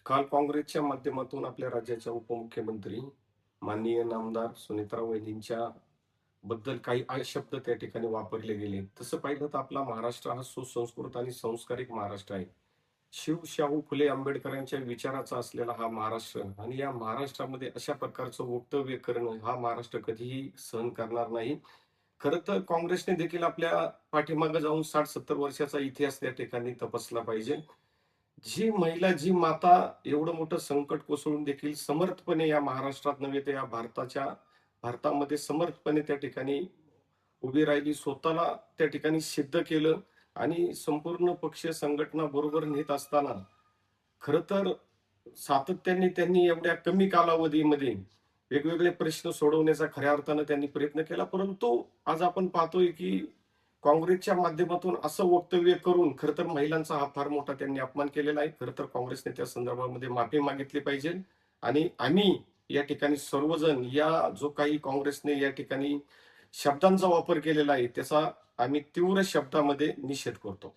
काल काँग्रेसच्या माध्यमातून आपल्या राज्याच्या उपमुख्यमंत्री माननीय नामदार सुनेत्रा वहिनींच्या बद्दल काही शब्द त्या ठिकाणी वापरले गेले. तसं पाहिलं तर आपला महाराष्ट्र हा सुसंस्कृत आणि संस्कारिक महाराष्ट्र आहे. शिव, शाहू फुले आंबेडकरांच्या विचाराचा असलेला हा महाराष्ट्र आणि या महाराष्ट्रामध्ये अशा प्रकारचं वक्तव्य करणं हा महाराष्ट्र कधीही सहन करणार नाही. खरं तर काँग्रेसने देखील आपल्या पाठीमागे जाऊन 60-70 वर्षाचा इतिहास त्या ठिकाणी तपासला पाहिजे. जी महिला, जी माता एवढं मोठं संकट कोसळून देखील समर्थपणे या महाराष्ट्रात नव्हे तर या भारतामध्ये समर्थपणे त्या ठिकाणी उभी राहिली. स्वतःला त्या ठिकाणी सिद्ध केलं आणि संपूर्ण पक्ष संघटना बरोबर नेत असताना खरं तर सातत्याने त्यांनी एवढ्या कमी कालावधीमध्ये वेगवेगळे प्रश्न सोडवण्याचा खऱ्या अर्थानं त्यांनी प्रयत्न केला. परंतु आज आपण पाहतोय की काँग्रेसच्या माध्यमातून असं वक्तव्य करून खरं तर महिलांचा हा फार मोठा त्यांनी अपमान केलेला आहे. खरं तर काँग्रेसने त्या संदर्भामध्ये माफी मागितली पाहिजे आणि आम्ही या ठिकाणी सर्वजण या जो काही काँग्रेसने या ठिकाणी शब्दांचा वापर केलेला आहे, त्याचा आम्ही तीव्र शब्दामध्ये निषेध करतो.